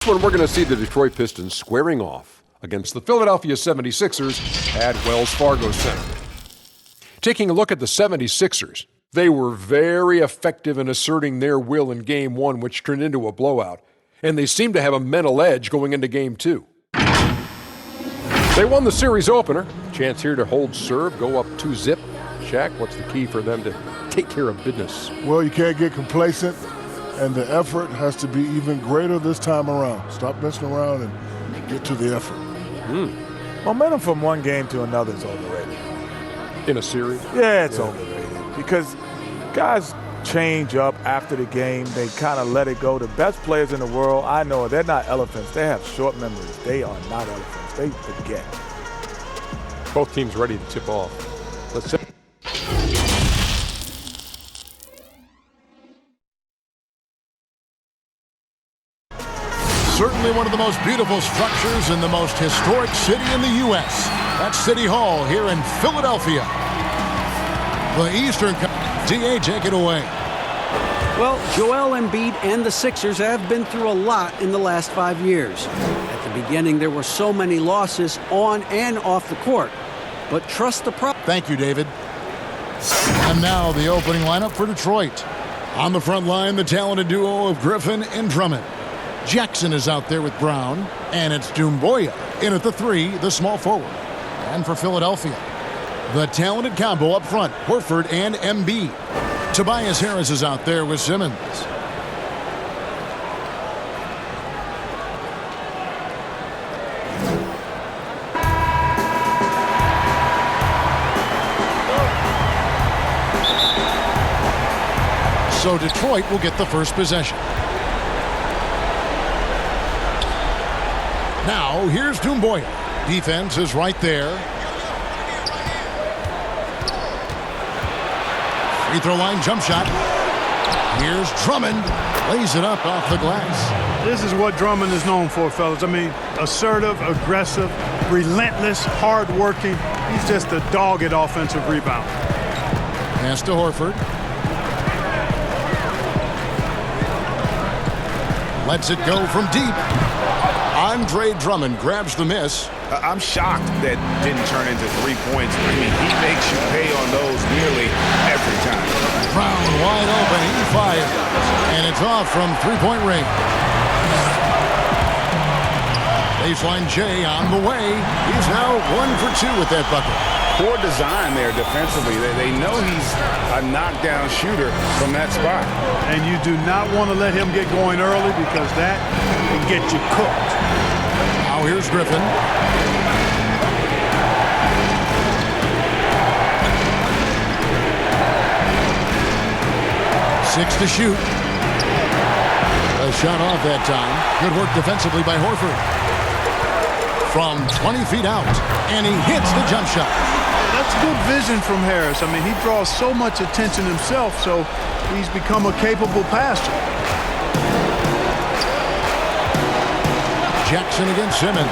one, we're going to see the Detroit Pistons squaring off against the Philadelphia 76ers at Wells Fargo Center. Taking a look at the 76ers, they were very effective in asserting their will in Game 1, which turned into a blowout, and they seem to have a mental edge going into Game 2. They won the series opener. Chance here to hold serve, go up 2-zip. Shaq, what's the key for them to take care of business? Well, you can't get complacent, and the effort has to be even greater this time around. Stop messing around and get to the effort. Momentum from one game to another is overrated. In a series? Yeah, it's overrated because guys change up after the game. They kind of let it go. The best players in the world, I know, they're not elephants. They have short memories. They are not elephants. They forget. Both teams ready to tip off. Let's tip. Certainly one of the most beautiful structures in the most historic city in the U.S. That's City Hall here in Philadelphia. The Eastern DA, take it away. Well, Joel Embiid and the Sixers have been through a lot in the last 5 years. At the beginning, there were so many losses on and off the court. But trust the process. Thank you, David. And now the opening lineup for Detroit. On the front line, the talented duo of Griffin and Drummond. Jackson is out there with Brown, and it's Doumbouya in at the 3, the small forward. And for Philadelphia, the talented combo up front, Horford and Embiid. Tobias Harris is out there with Simmons. So Detroit will get the first possession. Now, here's Doumbouya. Defense is right there. Free throw line jump shot. Here's Drummond. Lays it up off the glass. This is what Drummond is known for, fellas. I mean, assertive, aggressive, relentless, hard-working. He's just a dogged offensive rebound. Pass to Horford. Lets it go from deep. Andre Drummond grabs the miss. I'm shocked that didn't turn into 3 points. I mean, he makes you pay on those nearly every time. Brown wide open, he fires. And it's off from three-point range. Baseline J on the way. He's now 1 for 2 with that bucket. Poor design there defensively. They know he's a knockdown shooter from that spot. And you do not want to let him get going early because that can get you cooked. Now here's Griffin. Six to shoot. A shot off that time. Good work defensively by Horford. From 20 feet out. And he hits the jump shot. That's good vision from Harris. I mean, he draws so much attention himself, so he's become a capable passer. Jackson against Simmons.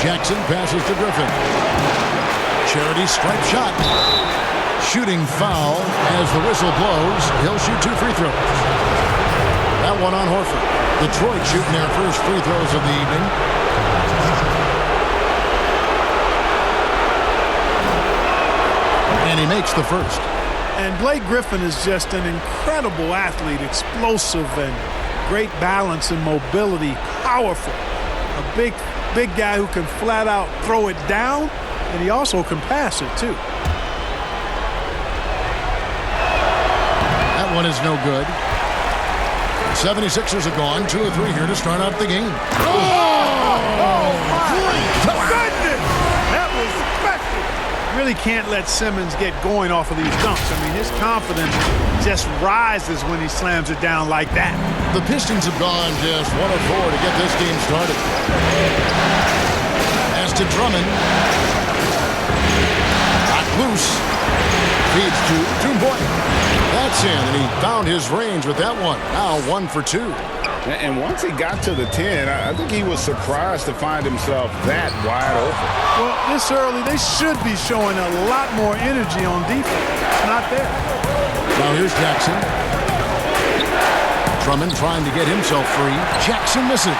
Jackson passes to Griffin. Charity stripe shot. Shooting foul as the whistle blows. He'll shoot 2 free throws. That one on Horford. Detroit shooting their first free throws of the evening. And he makes the first. And Blake Griffin is just an incredible athlete, explosive and great balance and mobility, powerful. A big guy who can flat out throw it down, and he also can pass it too. That one is no good. 76ers are gone. 2 of 3 here to start out the game. Oh my goodness! That was special. Really can't let Simmons get going off of these dunks. I mean, his confidence just rises when he slams it down like that. The Pistons have gone just 1 of 4 to get this game started. As to Drummond. Got loose. Feeds to Doumbouya. That's in, and he found his range with that one. Now 1 for 2. And once he got to the 10, I think he was surprised to find himself that wide open. Well, this early, they should be showing a lot more energy on defense. It's not there. Now here's Jackson. Drummond trying to get himself free. Jackson misses.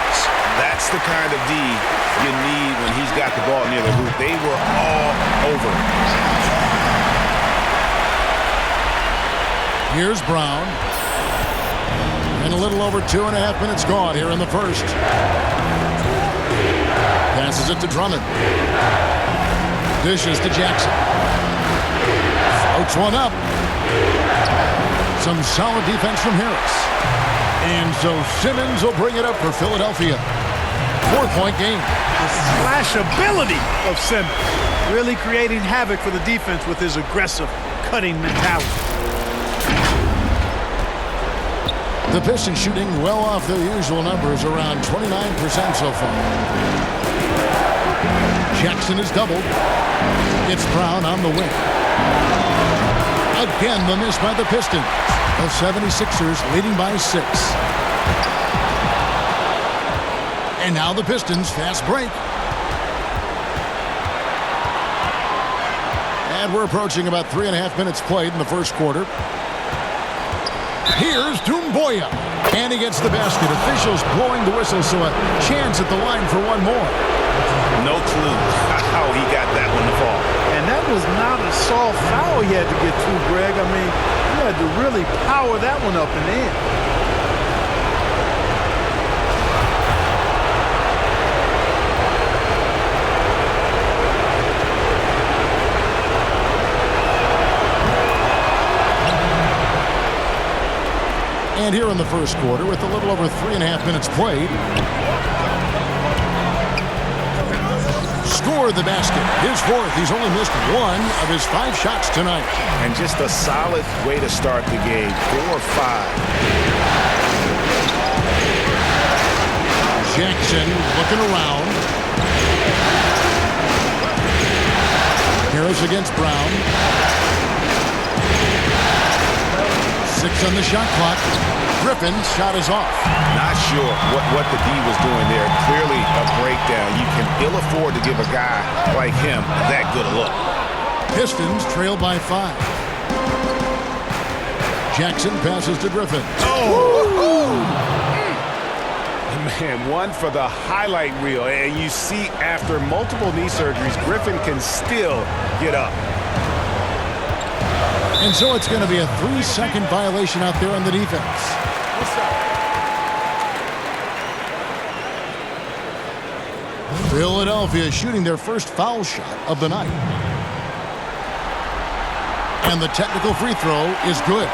That's the kind of D you need when he's got the ball near the hoop. They were all over him. Here's Brown. And a little over 2.5 minutes gone here in the first. Passes it to Drummond. Dishes to Jackson. Floats one up. Some solid defense from Harris. And so Simmons will bring it up for Philadelphia. 4-point game. The slashability of Simmons. Really creating havoc for the defense with his aggressive cutting mentality. The Pistons shooting well off their usual numbers, around 29% so far. Jackson is doubled. It's Brown on the wing. Again, the miss by the Pistons. The 76ers leading by 6. And now the Pistons fast break. And we're approaching about 3.5 minutes played in the first quarter. Here's Doumbouya. And he gets the basket. Officials blowing the whistle, so a chance at the line for one more. No clue how he got that one to fall. And that was not a soft foul he had to get to, Greg. I mean, he had to really power that one up and in. And here in the first quarter, with a little over 3.5 minutes played, scored the basket. His fourth. He's only missed 1 of his 5 shots tonight. And just a solid way to start the game. 4-5. Jackson looking around. Harris against Brown. 6 on the shot clock. Griffin's shot is off. Not sure what the D was doing there. Clearly a breakdown. You can ill afford to give a guy like him that good a look. Pistons trail by 5. Jackson passes to Griffin. Man, one for the highlight reel. And you see after multiple knee surgeries, Griffin can still get up. And so it's going to be a 3-second violation out there on the defense. Philadelphia shooting their first foul shot of the night. And the technical free throw is good.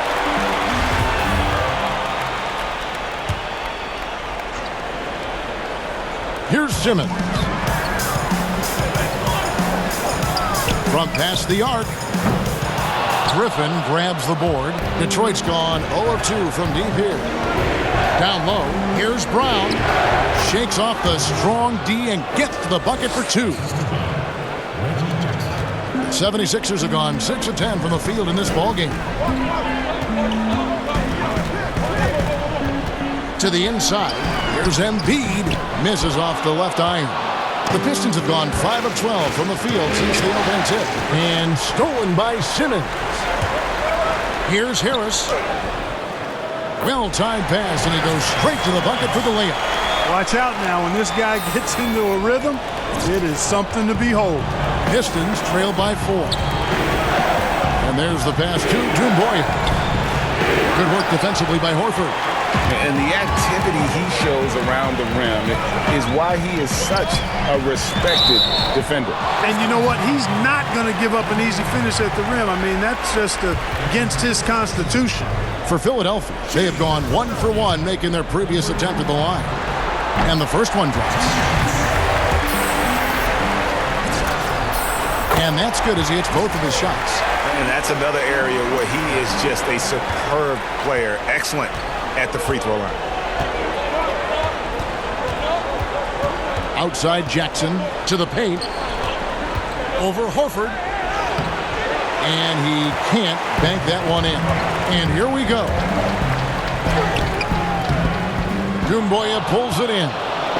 Here's Simmons. From past the arc. Griffin grabs the board. Detroit's gone 0 of 2 from deep here. Down low, here's Brown. Shakes off the strong D and gets to the bucket for 2. The 76ers have gone 6 of 10 from the field in this ballgame. To the inside, here's Embiid. Misses off the left iron. The Pistons have gone 5 of 12 from the field since the opening tip. And stolen by Simmons. Here's Harris. Well-timed pass, and he goes straight to the bucket for the layup. Watch out now. When this guy gets into a rhythm, it is something to behold. Pistons trail by 4. And there's the pass to Doumbouya. Good work defensively by Horford. And the activity he shows around the rim is why he is such a respected defender. And you know what? He's not going to give up an easy finish at the rim. I mean, that's just against his constitution. For Philadelphia, they have gone 1 for 1, making their previous attempt at the line. And the first one drops. And that's good as he hits both of his shots. And that's another area where he is just a superb player. Excellent at the free throw line. Outside Jackson to the paint. Over Horford. And he can't bank that one in. And here we go. Doumbouya pulls it in.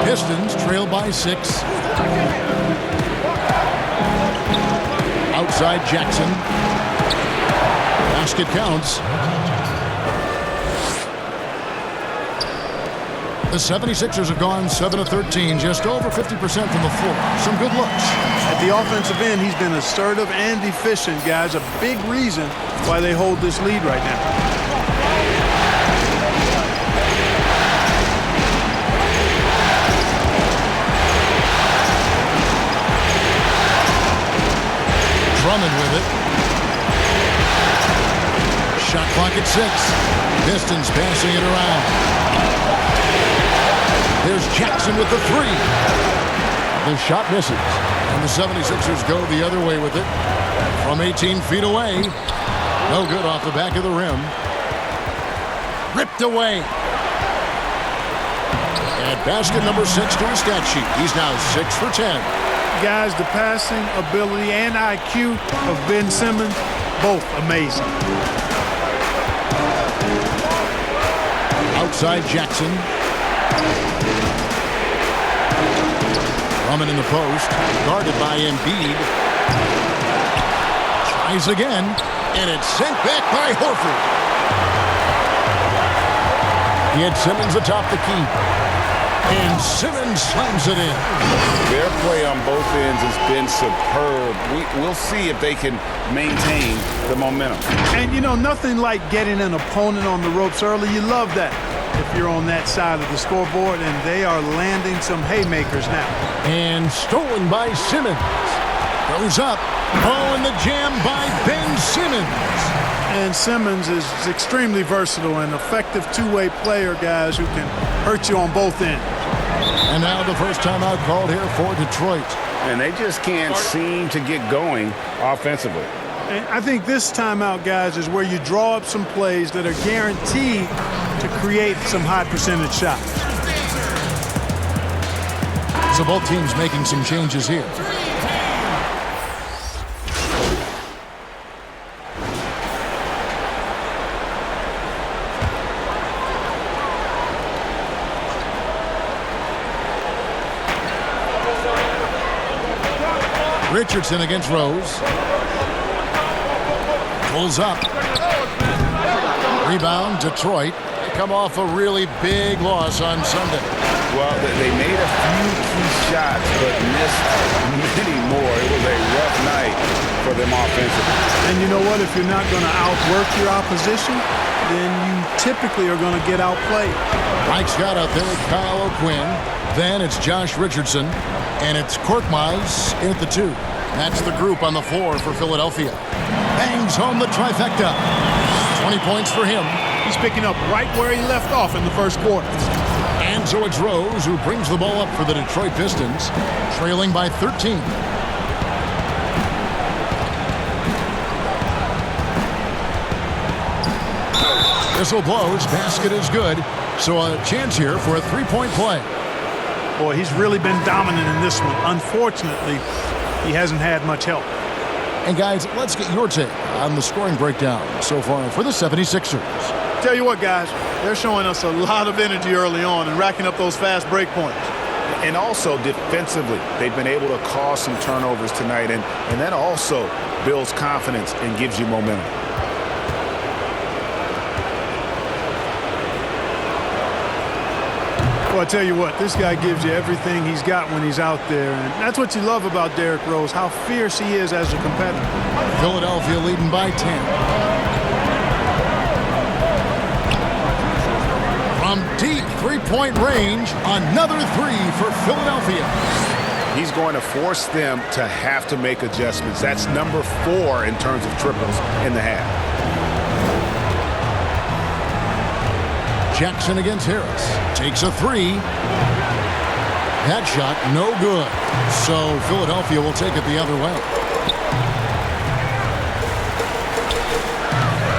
Pistons trail by 6. Outside Jackson. Basket counts. The 76ers have gone 7 of 13, just over 50% from the floor. Some good looks. At the offensive end, he's been assertive and efficient, guys. A big reason why they hold this lead right now. Drummond with it. Shot clock at 6. Pistons passing it around. There's Jackson with the 3. The shot misses. And the 76ers go the other way with it. From 18 feet away. No good off the back of the rim. Ripped away. And basket number 6 to his stat sheet. He's now 6 for 10. Guys, the passing ability and IQ of Ben Simmons, both amazing. Outside Jackson. Drummond in the post. Guarded by Embiid. Tries again. And it's sent back by Horford. He had Simmons atop the key. And Simmons slams it in. Their play on both ends has been superb. We'll see if they can maintain the momentum. And, you know, nothing like getting an opponent on the ropes early. You love that if you're on that side of the scoreboard, and they are landing some haymakers now. And stolen by Simmons. Goes up. Oh, and the jam by Ben Simmons. And Simmons is extremely versatile and effective two-way player, guys, who can hurt you on both ends. And now the first timeout called here for Detroit. And they just can't seem to get going offensively. And I think this timeout, guys, is where you draw up some plays that are guaranteed to create some high percentage shots. So both teams making some changes here. Richardson against Rose. Pulls up. Rebound, Detroit. They come off a really big loss on Sunday. Well, they made a few key shots, but missed many more. It was a rough night for them offensively. And you know what? If you're not going to outwork your opposition, then you typically are going to get outplayed. Mike Scott out there with Kyle O'Quinn. Then it's Josh Richardson. And it's Korkmaz in at the 2. That's the group on the floor for Philadelphia. Bangs home the trifecta. 20 points for him. He's picking up right where he left off in the first quarter. And so it's Rose who brings the ball up for the Detroit Pistons, trailing by 13. Whistle blows. Basket is good. So a chance here for a three-point play. Boy, he's really been dominant in this one. Unfortunately, he hasn't had much help. And guys, let's get your take on the scoring breakdown so far for the 76ers. Tell you what, guys, they're showing us a lot of energy early on and racking up those fast break points. And also defensively, they've been able to cause some turnovers tonight, and that also builds confidence and gives you momentum. Well, I tell you what, this guy gives you everything he's got when he's out there. And that's what you love about Derrick Rose, how fierce he is as a competitor. Philadelphia leading by 10. From deep three-point range, another 3 for Philadelphia. He's going to force them to have to make adjustments. That's number 4 in terms of triples in the half. Jackson against Harris. Takes a 3. That shot, no good. So Philadelphia will take it the other way.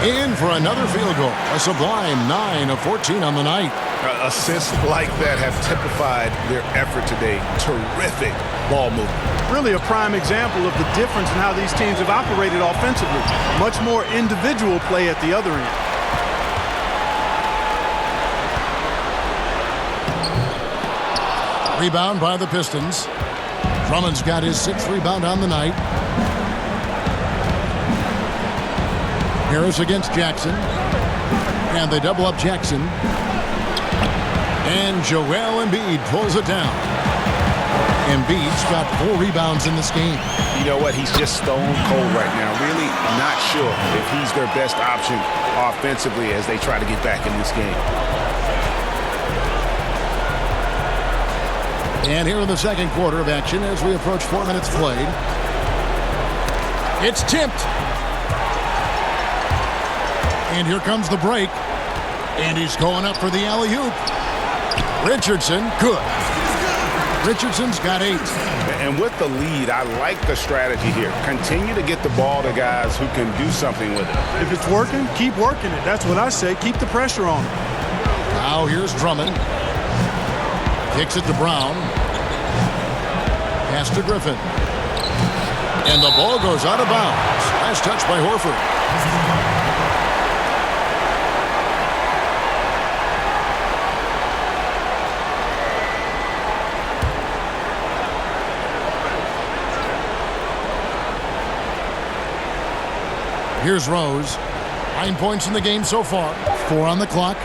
In for another field goal. A sublime 9 of 14 on the night. Assists like that have typified their effort today. Terrific ball movement. Really a prime example of the difference in how these teams have operated offensively. Much more individual play at the other end. Rebound by the Pistons. Drummond's got his 6th rebound on the night. Harris against Jackson. And they double up Jackson. And Joel Embiid pulls it down. Embiid's got 4 rebounds in this game. You know what? He's just stone cold right now. Really not sure if he's their best option offensively as they try to get back in this game. And here in the second quarter of action as we approach 4 minutes played. It's tipped. And here comes the break. And he's going up for the alley-oop. Richardson, good. Richardson's got 8. And with the lead, I like the strategy here. Continue to get the ball to guys who can do something with it. If it's working, keep working it. That's what I say. Keep the pressure on him. Now here's Drummond. Kicks it to Brown. Pass to Griffin. And the ball goes out of bounds. Last touch by Horford. Here's Rose. 9 points in the game so far. 4 on the clock.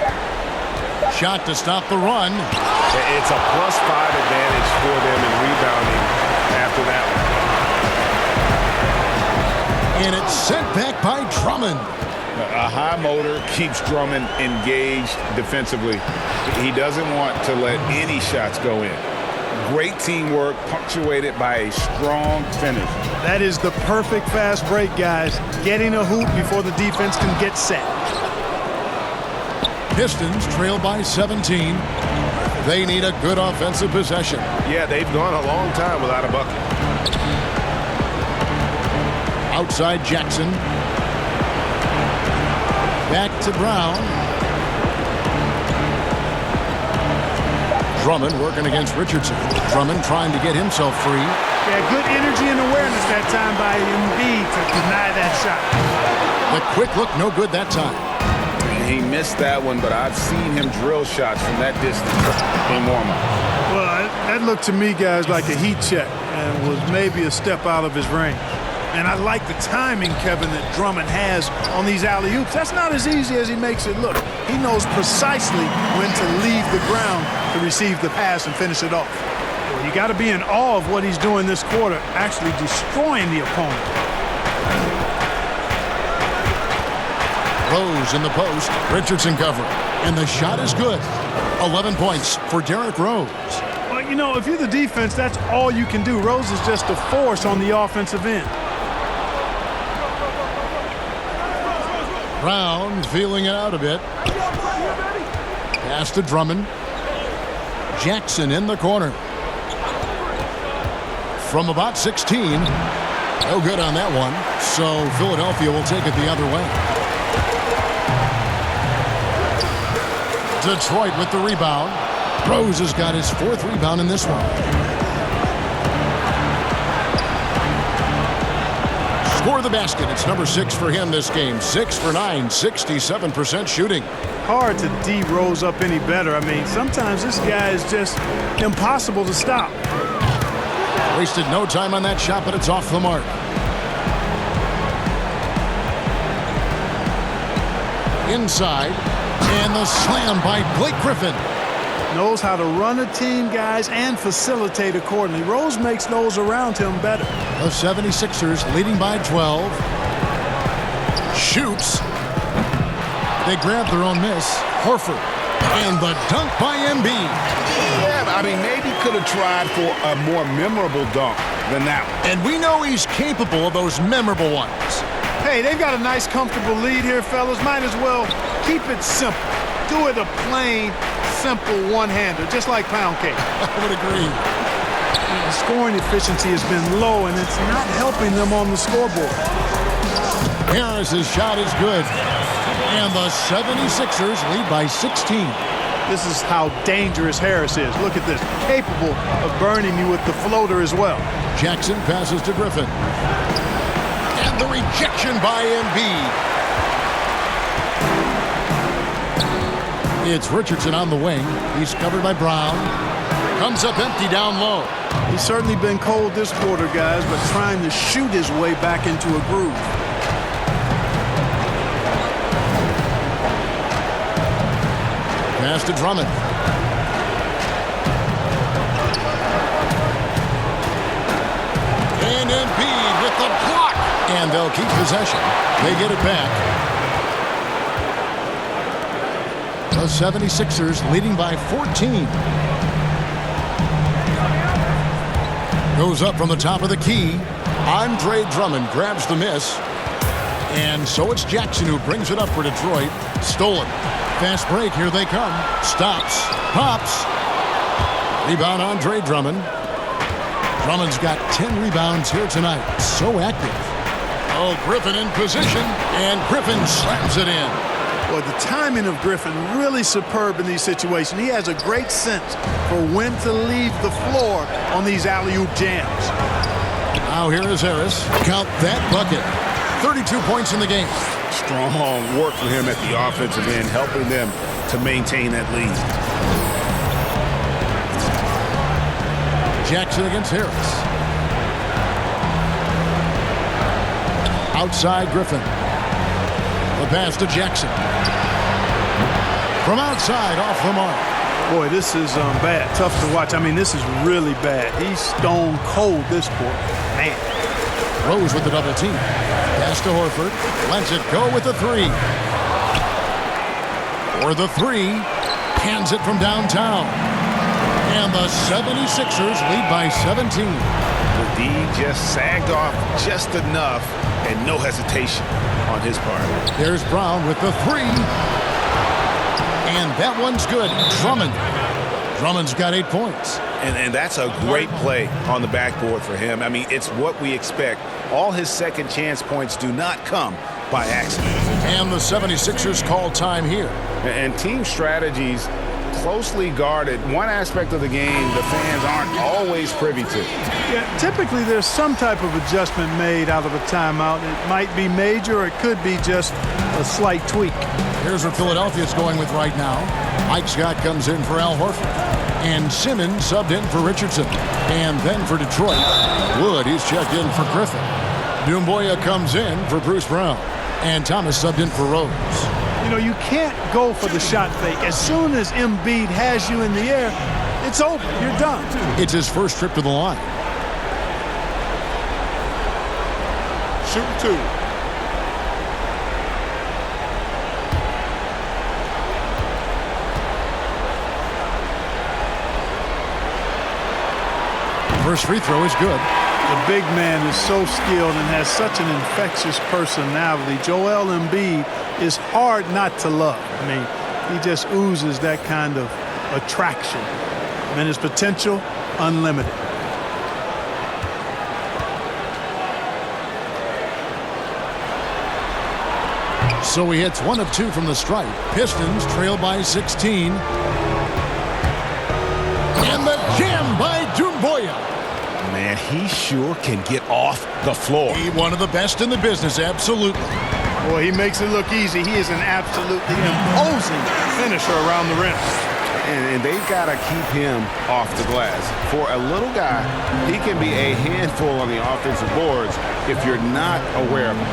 Shot to stop the run. It's a +5 advantage for them in rebounding after that one. And it's sent back by Drummond. A high motor keeps Drummond engaged defensively. He doesn't want to let any shots go in. Great teamwork punctuated by a strong finish. That is the perfect fast break, guys. Getting a hoop before the defense can get set. Pistons trail by 17. They need a good offensive possession. Yeah, they've gone a long time without a bucket. Outside Jackson. Back to Brown. Drummond working against Richardson. Drummond trying to get himself free. Yeah, good energy and awareness that time by Embiid to deny that shot. The quick look, no good that time. He missed that one, but I've seen him drill shots from that distance in warm-up. Well, that looked to me, guys, like a heat check and was maybe a step out of his range. And I like the timing, Kevin, that Drummond has on these alley-oops. That's not as easy as he makes it look. He knows precisely when to leave the ground to receive the pass and finish it off. Well, you got to be in awe of what he's doing this quarter, actually destroying the opponent. Rose in the post. Richardson covering. And the shot is good. 11 points for Derrick Rose. Well, you know, if you're the defense, that's all you can do. Rose is just a force on the offensive end. Brown feeling it out a bit. Pass to Drummond. Jackson in the corner. From about 16. No good on that one. So Philadelphia will take it the other way. Detroit with the rebound. Rose has got his 4th rebound in this one. Score the basket. It's number 6 for him this game. 6 for 9, 67% shooting. Hard to D Rose up any better. I mean, sometimes this guy is just impossible to stop. Wasted no time on that shot, but it's off the mark. Inside, and the slam by Blake Griffin. Knows how to run a team, guys, and facilitate accordingly. Rose makes those around him better. The 76ers leading by 12. Shoots. They grab their own miss. Horford. And the dunk by Embiid. Yeah, I mean, maybe could have tried for a more memorable dunk than that one. And we know he's capable of those memorable ones. Hey, they've got a nice, comfortable lead here, fellas. Might as well keep it simple. Do it a plain, simple one-hander, just like pound cake. I would agree. The scoring efficiency has been low, and it's not helping them on the scoreboard. Harris's shot is good. And the 76ers lead by 16. This is how dangerous Harris is. Look at this. Capable of burning you with the floater as well. Jackson passes to Griffin. And the rejection by Embiid. It's Richardson on the wing. He's covered by Brown. Comes up empty down low. He's certainly been cold this quarter, guys, but trying to shoot his way back into a groove. Pass to Drummond. And they'll keep possession. They get it back. The 76ers leading by 14. Goes up from the top of the key. Andre Drummond grabs the miss. And so it's Jackson who brings it up for Detroit. Stolen. Fast break. Here they come. Stops. Pops. Rebound Andre Drummond. Drummond's got 10 rebounds here tonight. So active. Oh, Griffin in position. And Griffin slams it in. Well, the timing of Griffin really superb in these situations. He has a great sense for when to leave the floor on these alley-oop jams. Now here is Harris. Count that bucket. 32 points in the game. Strong work for him at the offensive end, helping them to maintain that lead. Jackson against Harris. Outside Griffin. The pass to Jackson. From outside, off the mark. Boy, this is bad. Tough to watch. I mean, this is really bad. He's stone cold this quarter. Man. Rose with the double team. Pass to Horford. Lets it go with the three. For the three. Hands it from downtown. And the 76ers lead by 17. The D just sagged off just enough and no hesitation on his part. There's Brown with the three. And that one's good. Drummond. Drummond's got 8 points. And that's a great play on the backboard for him. I mean, it's what we expect. All his second chance points do not come by accident. And the 76ers call time here. And team strategies closely guarded. One aspect of the game the fans aren't always privy to. Yeah, typically there's some type of adjustment made out of a timeout. It might be major or it could be just a slight tweak. Here's what Philadelphia's going with right now. Mike Scott comes in for Al Horford. And Simmons subbed in for Richardson. And then for Detroit, Wood, he's checked in for Griffin. Doumbouya comes in for Bruce Brown. And Thomas subbed in for Rose. You know, you can't go for the shot fake. As soon as Embiid has you in the air, it's over. You're done. It's his first trip to the line. Shoot two. First free throw is good. The big man is so skilled and has such an infectious personality. Joel Embiid is hard not to love. I mean, he just oozes that kind of attraction. And his potential, unlimited. So he hits 1 of 2 from the stripe. Pistons trail by 16. And the jam by Doumbouya. Man, he sure can get off the floor. He one of the best in the business, absolutely. Boy, he makes it look easy. He is an absolutely imposing finisher around the rim. And they've got to keep him off the glass. For a little guy, he can be a handful on the offensive boards if you're not aware of him.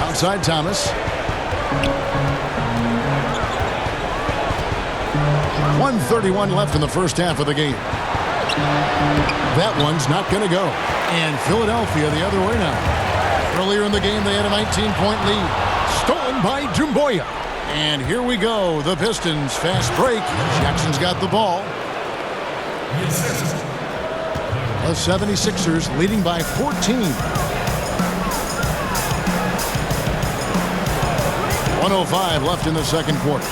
Outside Thomas. 1:31 left in the first half of the game. That one's not going to go. And Philadelphia the other way now. Earlier in the game, they had a 19-point lead. Stolen by Doumbouya. And here we go. The Pistons fast break. Jackson's got the ball. The 76ers leading by 14. 1:05 left in the second quarter.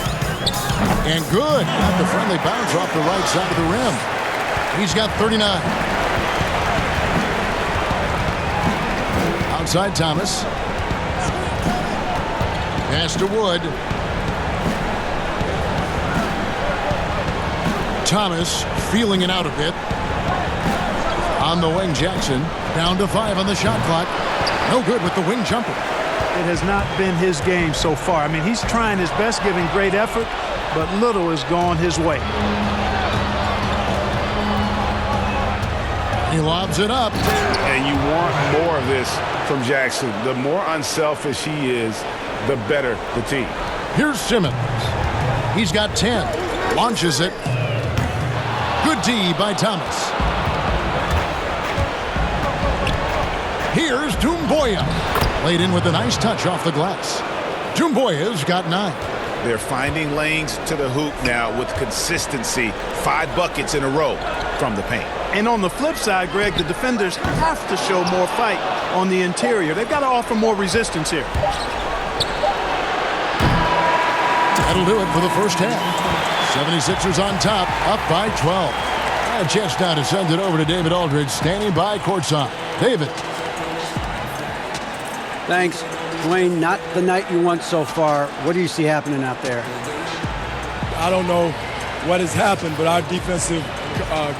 And good. Got the friendly bounce off the right side of the rim. He's got 39. Outside Thomas. Pass to Wood. Thomas feeling it out a bit. On the wing, Jackson. Down to 5 on the shot clock. No good with the wing jumper. It has not been his game so far. I mean, he's trying his best, giving great effort, but little has gone his way. He lobs it up. And you want more of this from Jackson. The more unselfish he is, the better the team. Here's Simmons. He's got 10. Launches it. Good D by Thomas. Here's Doumbouya. Laid in with a nice touch off the glass. Doumbouya's got 9. They're finding lanes to the hoop now with consistency. 5 buckets in a row from the paint. And on the flip side, Greg, the defenders have to show more fight on the interior. They've got to offer more resistance here. That'll do it for the first half. 76ers on top, up by 12. A chance now to send it over to David Aldridge, standing by courtside. David. Thanks. Dwayne, not the night you want so far. What do you see happening out there? I don't know what has happened, but our defensive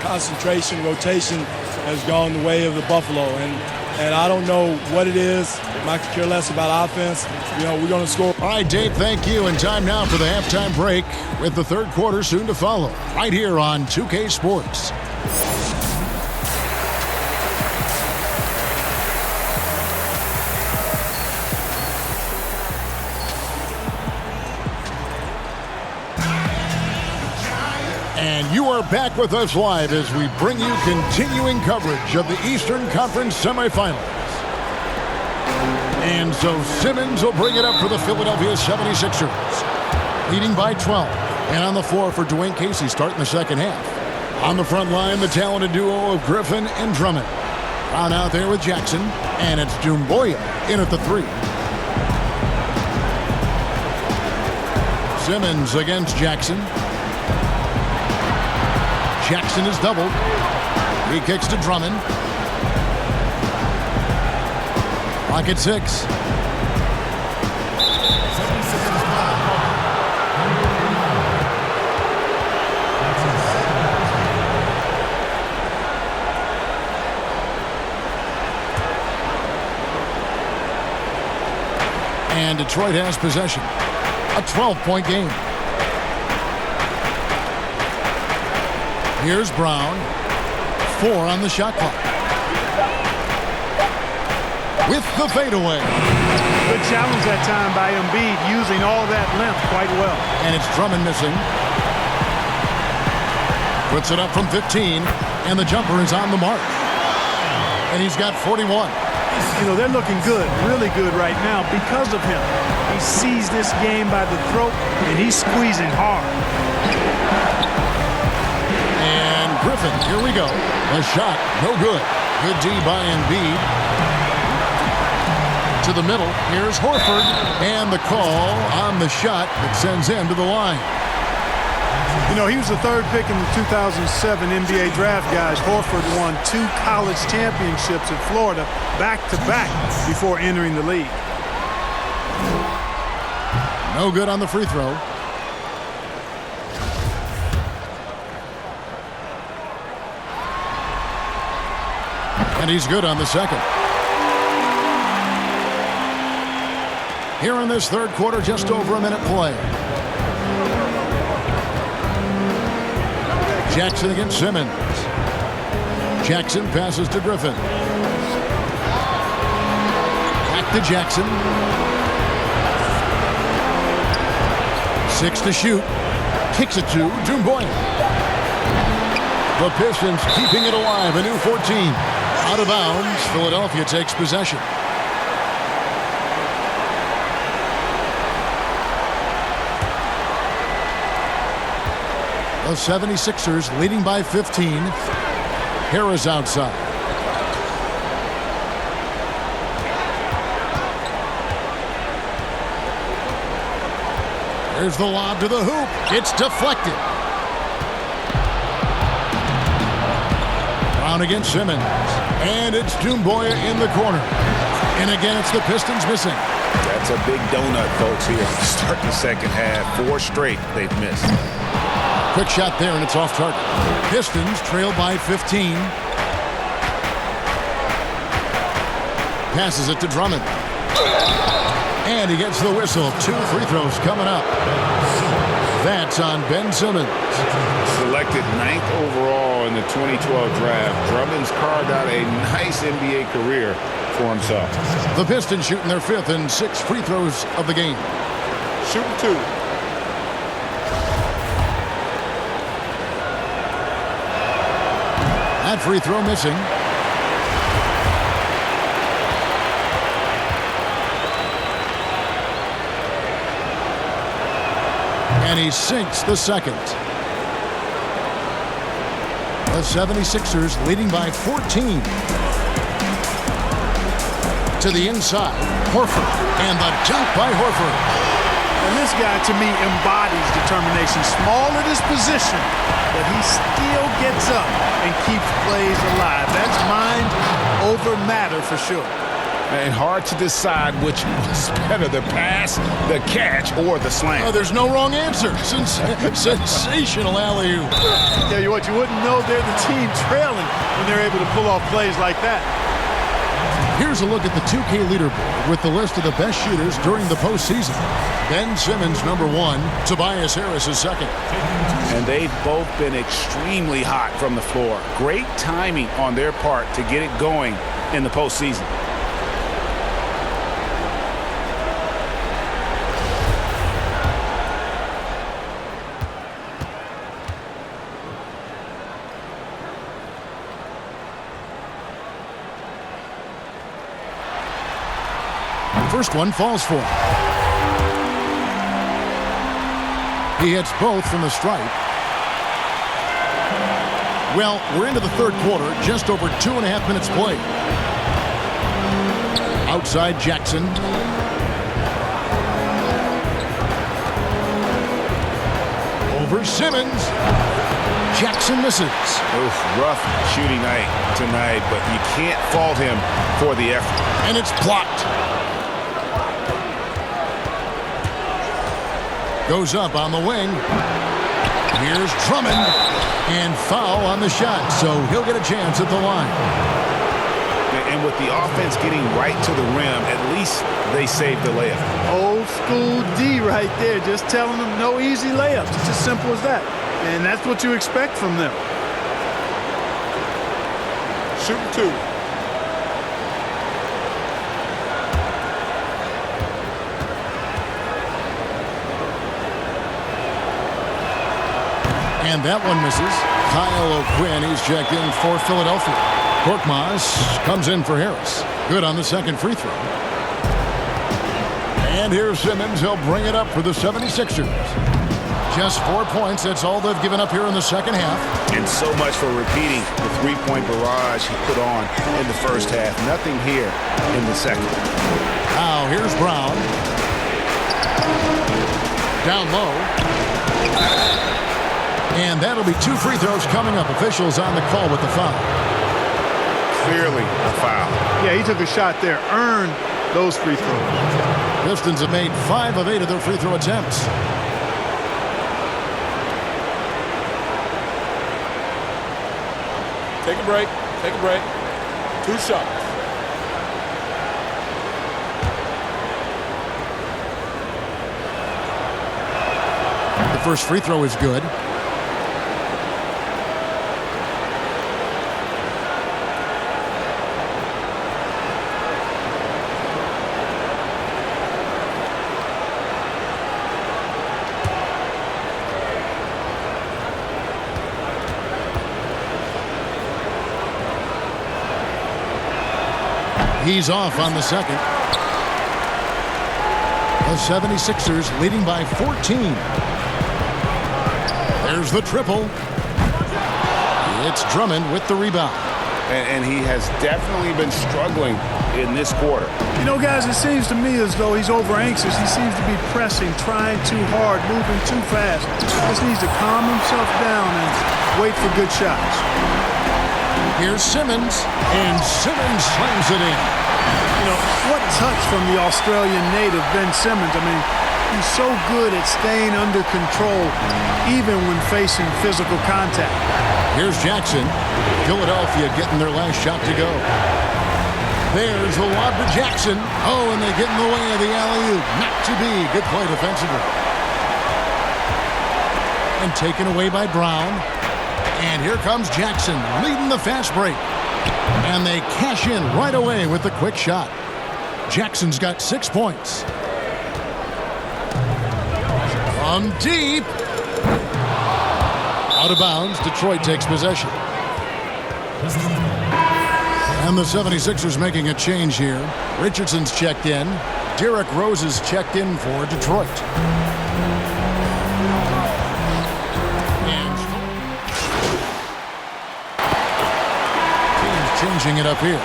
concentration, rotation has gone the way of the Buffalo. And I don't know what it is. I could care less about offense. You know, we're going to score. All right, Dave, thank you. And time now for the halftime break with the third quarter soon to follow. Right here on 2K Sports. And you are back with us live as we bring you continuing coverage of the Eastern Conference semifinals. And so Simmons will bring it up for the Philadelphia 76ers, leading by 12. And on the floor for Dwayne Casey starting the second half. On the front line, the talented duo of Griffin and Drummond. Brown out there with Jackson, and it's Doumbouya in at the 3. Simmons against Jackson. Jackson is doubled. He kicks to Drummond. Clock at 6. And Detroit has possession. A 12-point game. Here's Brown. 4 on the shot clock. With the fadeaway. Good challenge that time by Embiid, using all that length quite well. And it's Drummond missing. Puts it up from 15, and the jumper is on the mark. And he's got 41. You know, they're looking good, really good right now because of him. He sees this game by the throat, and he's squeezing hard. And Griffin, here we go. A shot, no good. Good D by Embiid. To the middle, here's Horford. And the call on the shot that sends him to the line. You know, he was the third pick in the 2007 NBA draft, guys. Horford won 2 college championships at Florida back-to-back before entering the league. No good on the free throw. And he's good on the second. Here in this third quarter, just over a minute play. Jackson against Simmons. Jackson passes to Griffin. Back to Jackson. 6 to shoot. Kicks it to Doumbouya. The Pistons keeping it alive. A new 14. Out of bounds. Philadelphia takes possession. The 76ers leading by 15. Harris outside. There's the lob to the hoop. It's deflected. Brown against Simmons. And it's Doumbouya in the corner. And again, it's the Pistons missing. That's a big donut, folks, here. Start the second half. 4 straight they've missed. Quick shot there, and it's off target. Pistons trail by 15. Passes it to Drummond. And he gets the whistle. 2 free throws coming up. That's on Ben Simmons. Selected 9th overall in the 2012 draft, Drummond's carved out a nice NBA career for himself. The Pistons shooting their 5th and 6th free throws of the game. Shooting 2. That free throw missing. And he sinks the second. The 76ers leading by 14. To the inside, Horford. And the dunk by Horford. And this guy, to me, embodies determination. Small at his position, but he still gets up and keeps plays alive. That's mind over matter for sure. And hard to decide which was better, the pass, the catch, or the slam. Oh, there's no wrong answer. Sensational alley-oop. Tell you what, you wouldn't know they're the team trailing when they're able to pull off plays like that. Here's a look at the 2K leaderboard with the list of the best shooters during the postseason. Ben Simmons, number 1. Tobias Harris is second. And they've both been extremely hot from the floor. Great timing on their part to get it going in the postseason. First one falls for him. He hits both from the stripe. Well, we're into the third quarter, just over 2.5 minutes played. Outside Jackson. Over Simmons. Jackson misses. Oof, rough shooting night tonight, but you can't fault him for the effort. And it's blocked. Goes up on the wing. Here's Drummond. And foul on the shot, so he'll get a chance at the line. And with the offense getting right to the rim, at least they saved the layup. Old school D right there, just telling them no easy layups. It's as simple as that. And that's what you expect from them. Shooting 2. And that one misses. Kyle O'Quinn, he's checked in for Philadelphia. Korkmaz comes in for Harris. Good on the second free throw. And here's Simmons. He'll bring it up for the 76ers. Just 4 points. That's all they've given up here in the second half. And so much for repeating the three-point barrage he put on in the first half. Nothing here in the second. Now here's Brown. Down low. And that'll be 2 free throws coming up. Officials on the call with the foul. Clearly a foul. Yeah, he took a shot there. Earned those free throws. Pistons have made 5 of 8 of their free throw attempts. Take a break. Take a break. 2 shots. The first free throw is good. He's off on the second. The 76ers leading by 14. There's the triple. It's Drummond with the rebound. And he has definitely been struggling in this quarter. You know, guys, it seems to me as though he's over anxious. He seems to be pressing, trying too hard, moving too fast. Just needs to calm himself down and wait for good shots. Here's Simmons, and Simmons slams it in. You know, what touch from the Australian native, Ben Simmons. I mean, he's so good at staying under control, even when facing physical contact. Here's Jackson. Philadelphia getting their last shot to go. There's the lob to Jackson. Oh, and they get in the way of the alley-oop. Not to be. Good play defensively. And taken away by Brown. And here comes Jackson leading the fast break. And they cash in right away with the quick shot. Jackson's got 6 points. From deep. Out of bounds. Detroit takes possession. And the 76ers making a change here. Richardson's checked in. Derrick Rose is checked in for Detroit. changing it up here.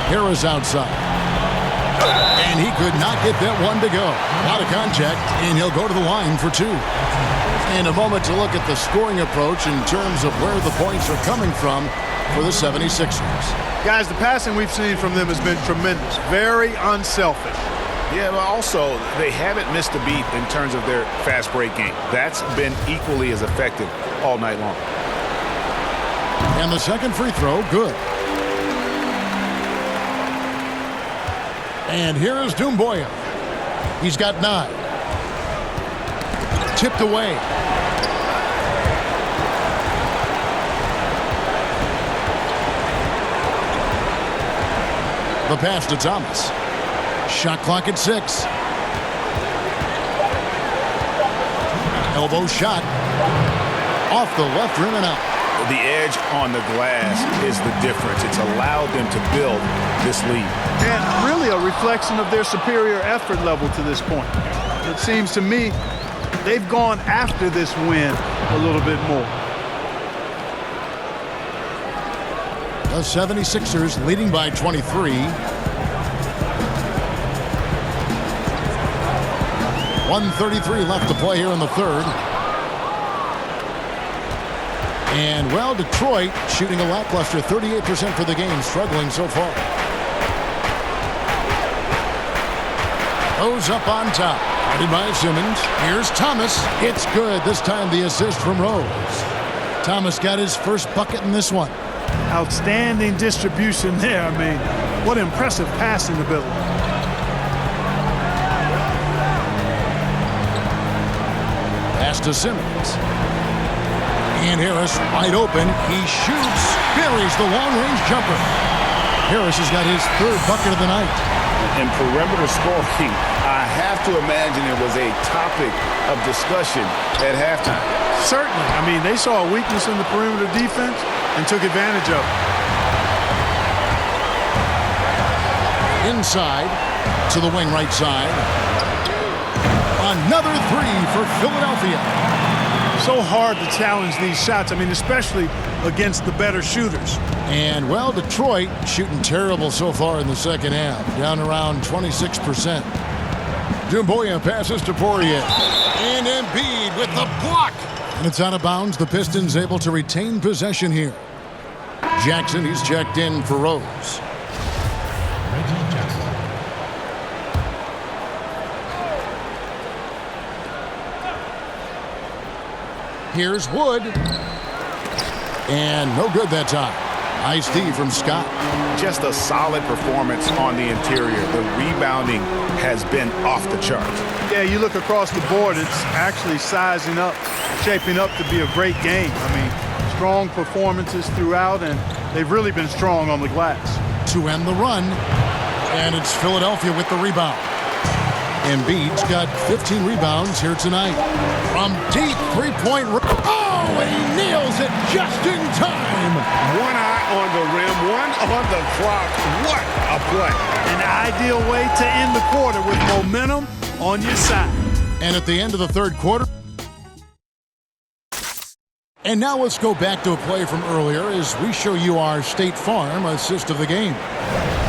Harris outside. And he could not get that one to go. Out of contact, and he'll go to the line for two. And a moment to look at the scoring approach in terms of where the points are coming from for the 76ers. Guys, the passing we've seen from them has been tremendous. Very unselfish. Yeah, but also they haven't missed a beat in terms of their fast break game. That's been equally as effective all night long. And the second free throw, good. And here is Doumbouya. He's got 9. Tipped away. The pass to Thomas. Shot clock at 6. Elbow shot. Off the left rim and out. The edge on the glass is the difference. It's allowed them to build this lead. And really a reflection of their superior effort level to this point. It seems to me they've gone after this win a little bit more. The 76ers leading by 23. 1:33 left to play here in the third. And, well, Detroit shooting a lackluster 38% for the game, struggling so far. Goes up on top. Guarded by Simmons. Here's Thomas. It's good. This time the assist from Rose. Thomas got his first bucket in this one. Outstanding distribution there. I mean, what impressive passing ability. Pass to Simmons. And Harris wide open. He shoots. Buries the long-range jumper. Harris has got his third bucket of the night. In perimeter scoring, I have to imagine it was a topic of discussion at halftime. Certainly. I mean, they saw a weakness in the perimeter defense and took advantage of it. Inside to the wing right side. Another three for Philadelphia. So hard to challenge these shots. I mean, especially against the better shooters. And, well, Detroit shooting terrible so far in the second half. Down around 26%. Doumbouya passes to Poirier. And Embiid with the block. And it's out of bounds. The Pistons able to retain possession here. Jackson, he's checked in for Rose. Here's Wood. And no good that time. Nice D from Scott. Just a solid performance on the interior. The rebounding has been off the charts. Yeah, you look across the board, it's actually sizing up, shaping up to be a great game. I mean, strong performances throughout, and they've really been strong on the glass. To end the run, and it's Philadelphia with the rebound. Embiid's got 15 rebounds here tonight. From deep three-point. Oh, and he nails it just in time. One eye on the rim, one on the clock. What a play. An ideal way to end the quarter with momentum on your side. And at the end of the third quarter. And now let's go back to a play from earlier as we show you our State Farm assist of the game.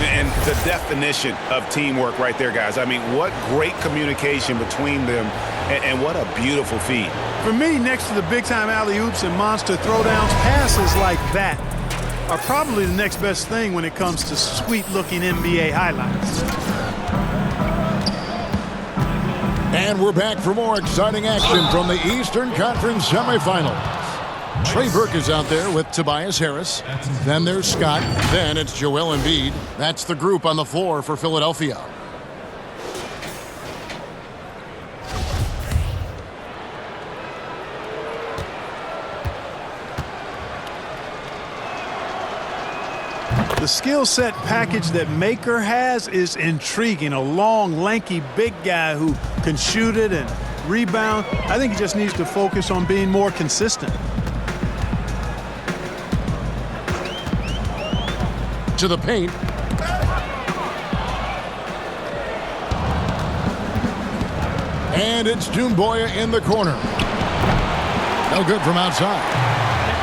And the definition of teamwork right there, guys. I mean, what great communication between them, and what a beautiful feed. For me, next to the big-time alley-oops and monster throwdowns, passes like that are probably the next best thing when it comes to sweet-looking NBA highlights. And we're back for more exciting action from the Eastern Conference semifinals. Trey Burke is out there with Tobias Harris. Then there's Scott. Then it's Joel Embiid. That's the group on the floor for Philadelphia. The skill set package that Maker has is intriguing. A long, lanky, big guy who can shoot it and rebound. I think he just needs to focus on being more consistent. To the paint. And it's Doumbouya in the corner. No good from outside.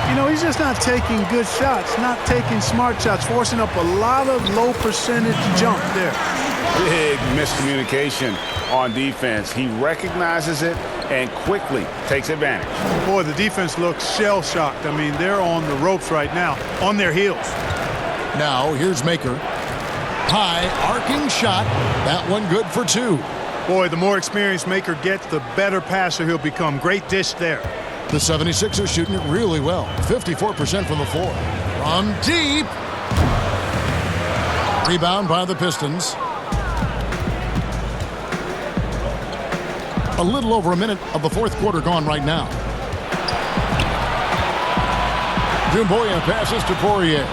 You know, he's just not taking good shots, not taking smart shots, forcing up a lot of low percentage jump there. Big miscommunication on defense. He recognizes it and quickly takes advantage. Boy, the defense looks shell-shocked. I mean, they're on the ropes right now, on their heels. Now here's Maker. High arcing shot. That one good for 2. Boy, the more experienced Maker gets, the better passer he'll become. Great dish there. The 76ers shooting it really well. 54% from the floor. From deep. Rebound by the Pistons. A little over a minute of the fourth quarter gone right now. Dumboya passes to Poirier.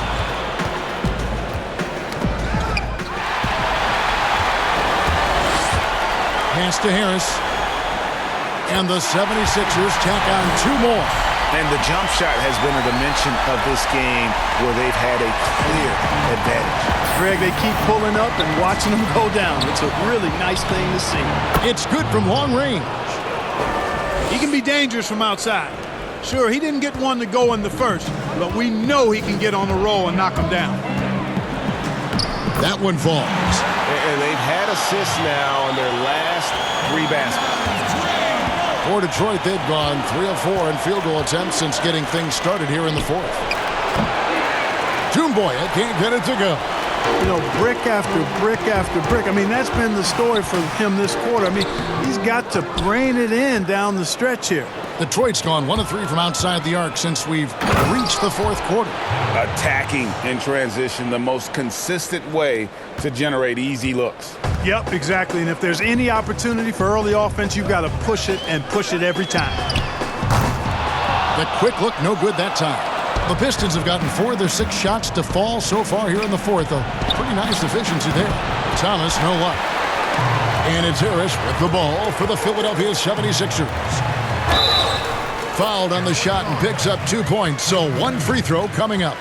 Pass to Harris. And the 76ers tack on 2 more. And the jump shot has been a dimension of this game where they've had a clear advantage. Greg, they keep pulling up and watching them go down. It's a really nice thing to see. It's good from long range. He can be dangerous from outside. Sure, he didn't get one to go in the first, but we know he can get on a roll and knock them down. That one falls. And they've had assists now on their last 3 baskets. For Detroit, they've gone 3 of 4 in field goal attempts since getting things started here in the fourth. Dumboya can't get it to go. You know, brick after brick after brick. I mean, that's been the story for him this quarter. I mean, he's got to rein it in down the stretch here. Detroit's gone 1 of 3 from outside the arc since we've reached the fourth quarter. Attacking in transition, the most consistent way to generate easy looks. Yep, exactly. And if there's any opportunity for early offense, you've got to push it and push it every time. The quick look, no good that time. The Pistons have gotten 4 of their 6 shots to fall so far here in the fourth. A pretty nice efficiency there. Thomas, no luck. And it's Harris with the ball for the Philadelphia 76ers. Fouled on the shot and picks up 2 points, so 1 free throw coming up.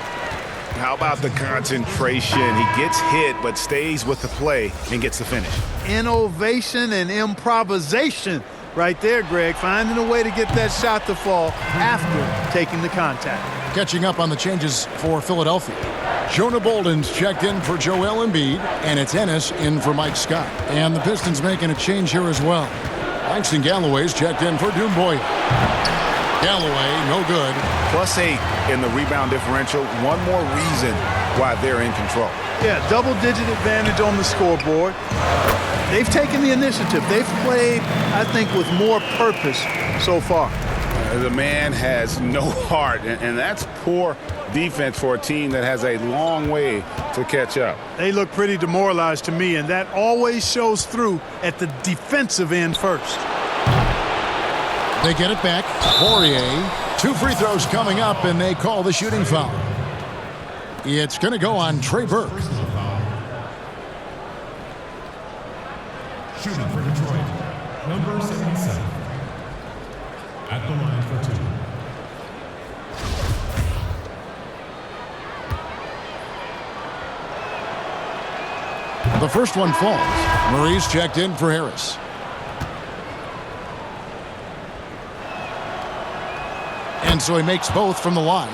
How about the concentration? He gets hit but stays with the play and gets the finish. Innovation and improvisation right there, Greg. Finding a way to get that shot to fall after taking the contact. Catching up on the changes for Philadelphia. Jonah Bolden's checked in for Joel Embiid, and it's Ennis in for Mike Scott. And the Pistons making a change here as well. Langston Galloway's checked in for Dumboya. Galloway, no good. +8 in the rebound differential. One more reason why they're in control. Yeah, double-digit advantage on the scoreboard. They've taken the initiative. They've played, I think, with more purpose so far. The man has no heart, and that's poor defense for a team that has a long way to catch up. They look pretty demoralized to me, and that always shows through at the defensive end first. They get it back. Poirier. 2 free throws coming up, and they call the shooting foul. It's going to go on Trey Burke. Shooting for Detroit, number 77. At the line for 2. The first one falls. Murray's checked in for Harris. And so he makes both from the line.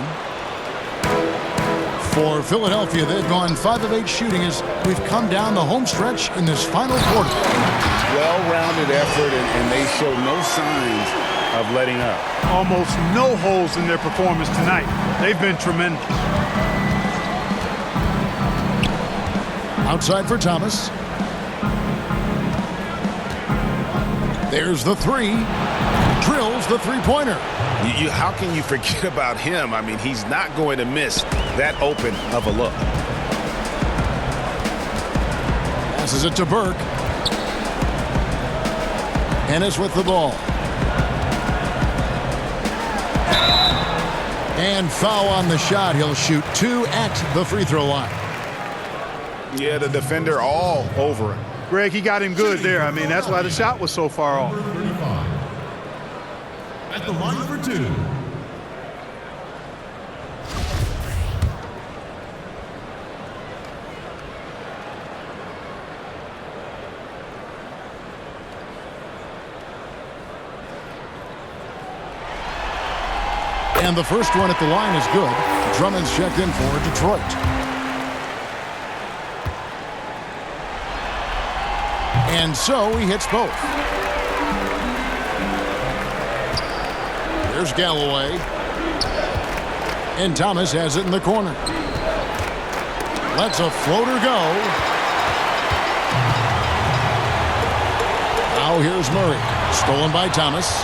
For Philadelphia, they've gone 5 of 8 shooting as we've come down the home stretch in this final quarter. Well-rounded effort, and they show no signs of letting up. Almost no holes in their performance tonight. They've been tremendous. Outside for Thomas. There's the 3. Drills the 3-pointer. How can you forget about him? I mean, he's not going to miss that open of a look. Passes it to Burke. Ennis with the ball. And foul on the shot. He'll shoot 2 at the free throw line. Yeah, the defender all over him. Greg, he got him good there. I mean, that's why the shot was so far off. 35. At the line for 2. And the first one at the line is good. Drummond's checked in for Detroit. And so he hits both. Here's Galloway. And Thomas has it in the corner. Lets a floater go. Now here's Murray. Stolen by Thomas.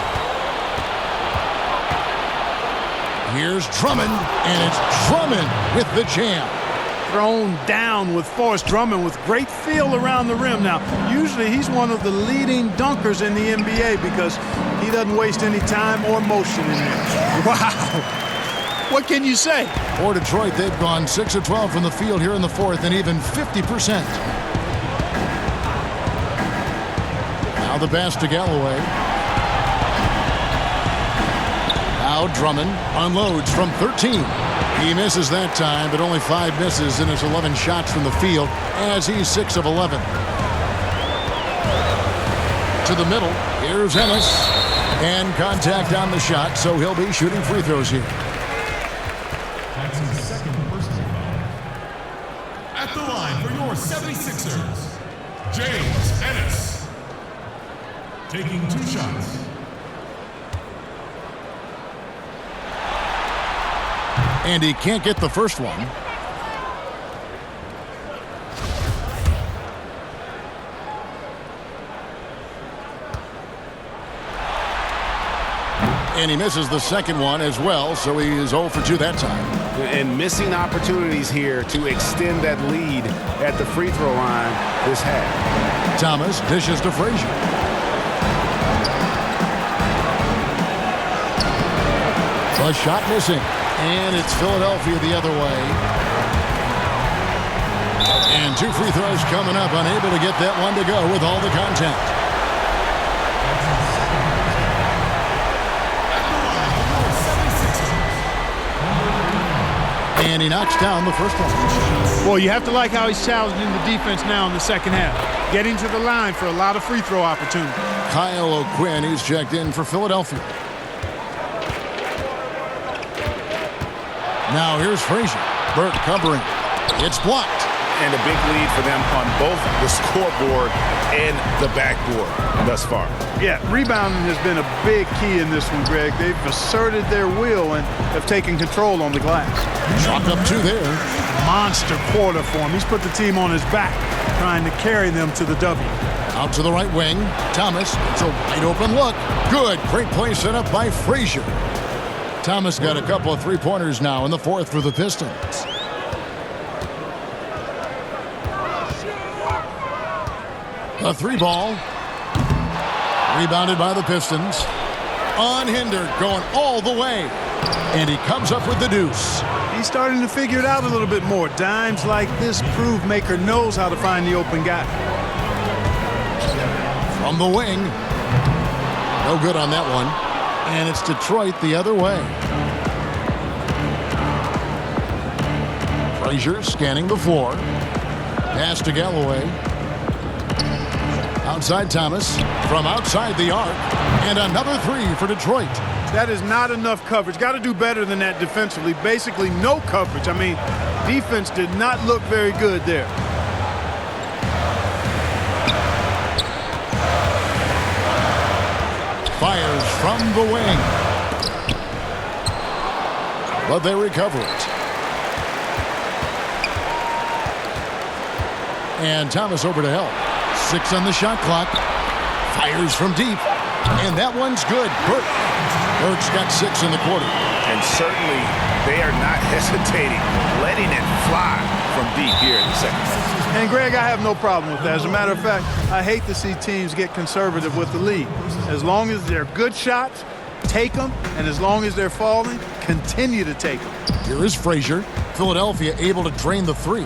Here's Drummond. And it's Drummond with the jam. Thrown down with force. Drummond with great feel around the rim. Now, usually he's one of the leading dunkers in the NBA because he doesn't waste any time or motion in there. Wow. What can you say? For Detroit, they've gone 6 of 12 from the field here in the fourth and even 50%. Now the pass to Galloway. Now Drummond unloads from 13. He misses that time, but only 5 misses in his 11 shots from the field as he's 6 of 11. To the middle, here's Ennis. And contact on the shot, so he'll be shooting free throws here. That's his second personal foul. At the line for your 76ers, James Ennis. Taking 2 shots. And he can't get the first one. And he misses the second one as well, so he is 0 for 2 that time. And missing opportunities here to extend that lead at the free throw line this half. Thomas dishes to Frazier. A shot missing. And it's Philadelphia the other way. And 2 free throws coming up, unable to get that one to go with all the contact. And he knocks down the first one. Well, you have to like how he's challenging the defense now in the second half. Getting to the line for a lot of free throw opportunities. Kyle O'Quinn, he's checked in for Philadelphia. Now here's Frazier. Burke covering. It's blocked. And a big lead for them on both the scoreboard and the backboard thus far. Yeah, rebounding has been a big key in this one, Greg. They've asserted their will and have taken control on the glass. Chalk up 2 there. Monster quarter for him. He's put the team on his back, trying to carry them to the W. Out to the right wing. Thomas. It's a wide open look. Good. Great play set up by Frazier. Thomas got a couple of 3-pointers now in the fourth for the Pistons. A 3-ball. Rebounded by the Pistons. Unhindered, going all the way. And he comes up with the deuce. He's starting to figure it out a little bit more. Dimes like this prove Maker knows how to find the open guy. From the wing. No good on that one. And it's Detroit the other way. Frazier scanning the floor. Pass to Galloway. Outside Thomas. From outside the arc. And another 3 for Detroit. That is not enough coverage. Got to do better than that defensively. Basically no coverage. I mean, defense did not look very good there. Fires from the wing. But they recover it. And Thomas over to help. 6 on the shot clock. Fires from deep. And that one's good. Burke's got 6 in the quarter. And certainly they are not hesitating, letting it fly from deep here in the second half. And, Greg, I have no problem with that. As a matter of fact, I hate to see teams get conservative with the lead. As long as they're good shots, take them. And as long as they're falling, continue to take them. Here is Frazier. Philadelphia able to drain the 3.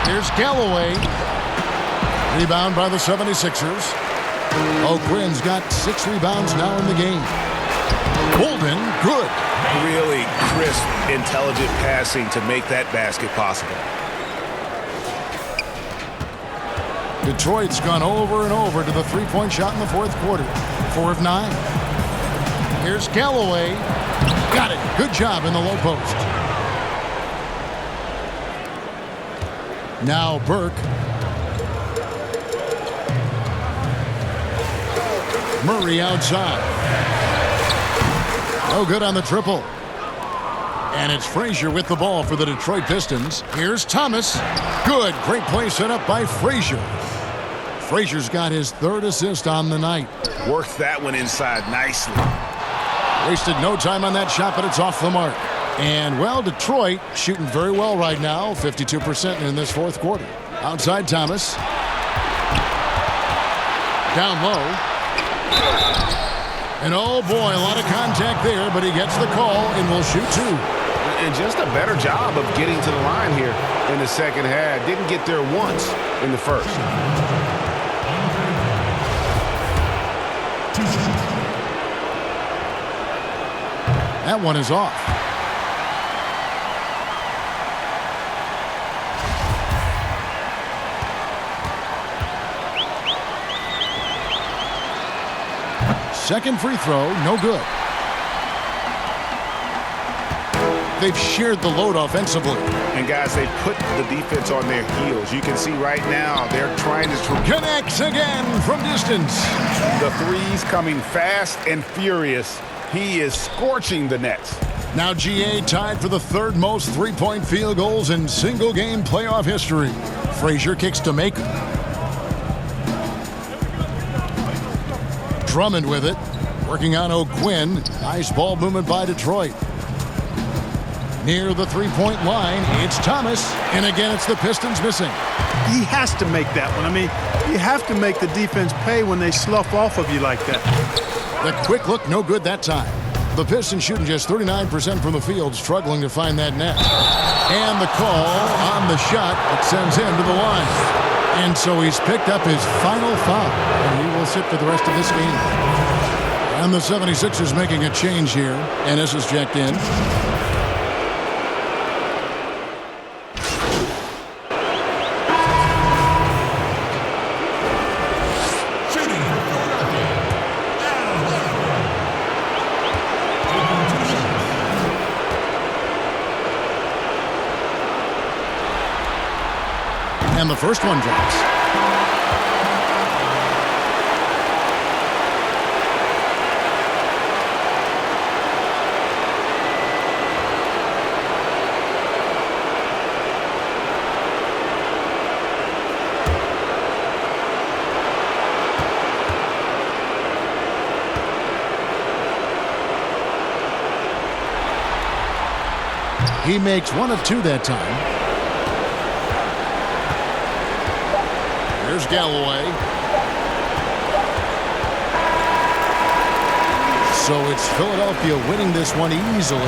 Here's Galloway. Rebound by the 76ers. O'Quinn's got 6 rebounds now in the game. Bolden, good. Really crisp, intelligent passing to make that basket possible. Detroit's gone over and over to the 3-point shot in the fourth quarter. 4 of 9. Here's Galloway. Got it. Good job in the low post. Now Burke. Murray outside. No good on the triple. And it's Frazier with the ball for the Detroit Pistons. Here's Thomas. Good. Great play set up by Frazier. Frazier's got his third assist on the night. Worked that one inside nicely. Wasted no time on that shot, but it's off the mark. And, well, Detroit shooting very well right now, 52% in this fourth quarter. Outside Thomas. Down low. And, oh, boy, a lot of contact there, but he gets the call and will shoot two. And just a better job of getting to the line here in the second half. Didn't get there once in the first. That one is off. Second free throw, no good. They've shared the load offensively. And, guys, they put the defense on their heels. You can see right now they're trying to... Connects again from distance. The threes coming fast and furious. He is scorching the Nets. Now GA tied for the third most three-point field goals in single-game playoff history. Frazier kicks to make it. Drummond with it. Working on O'Quinn. Nice ball movement by Detroit. Near the three-point line, it's Thomas. And again, it's the Pistons missing. He has to make that one. I mean, you have to make the defense pay when they slough off of you like that. The quick look, no good that time. The Pistons shooting just 39% from the field, struggling to find that net. And the call on the shot that sends him to the line. And so he's picked up his final foul, and he will sit for the rest of this game. And the 76ers making a change here. Ennis is checked in. And the first one drops. He makes one of two that time. Here's Galloway. So it's Philadelphia winning this one easily,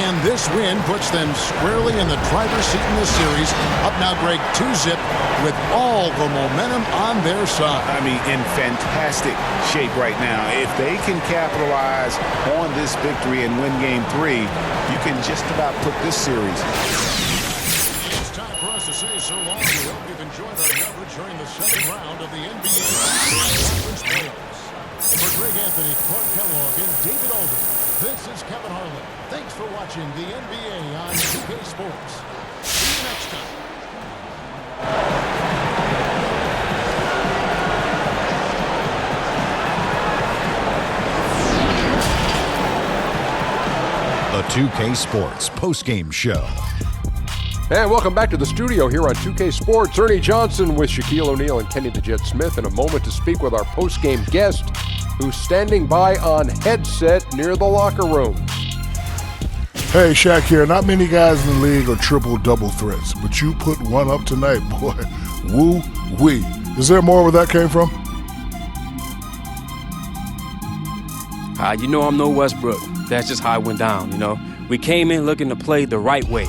and this win puts them squarely in the driver's seat in this series. Up now, Greg, 2-zip with all the momentum on their side. I mean, in fantastic shape right now. If they can capitalize on this victory and win Game 3, you can just about put this series. It's time for us to say so long. We hope you've enjoyed our coverage during the second round of the NBA Conference Playoffs. For Greg Anthony, Clark Kellogg, and David Alden, this is Kevin Harlan. Thanks for watching the NBA on 2K Sports. See you next time. The 2K Sports postgame show. And welcome back to the studio here on 2K Sports. Ernie Johnson with Shaquille O'Neal and Kenny the Jet Smith in a moment to speak with our postgame guest who's standing by on headset near the locker room. Hey, Shaq here. Not many guys in the league are triple-double threats, but you put one up tonight, boy. Woo-wee. Is there more where that came from? You know I'm no Westbrook. That's just how it went down, you know. We came in looking to play the right way.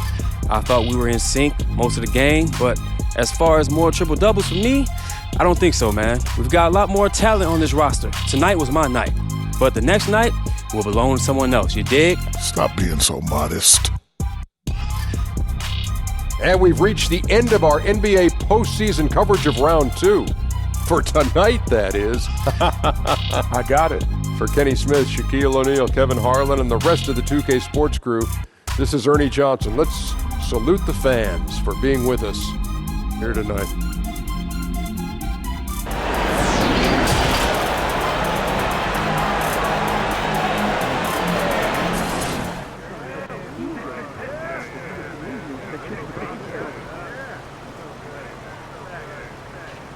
I thought we were in sync most of the game, but as far as more triple-doubles for me, I don't think so, man. We've got a lot more talent on this roster. Tonight was my night, but the next night will belong to someone else, you dig? Stop being so modest. And we've reached the end of our NBA postseason coverage of round 2. For tonight, that is. I got it. For Kenny Smith, Shaquille O'Neal, Kevin Harlan, and the rest of the 2K Sports crew, this is Ernie Johnson. Let's salute the fans for being with us here tonight.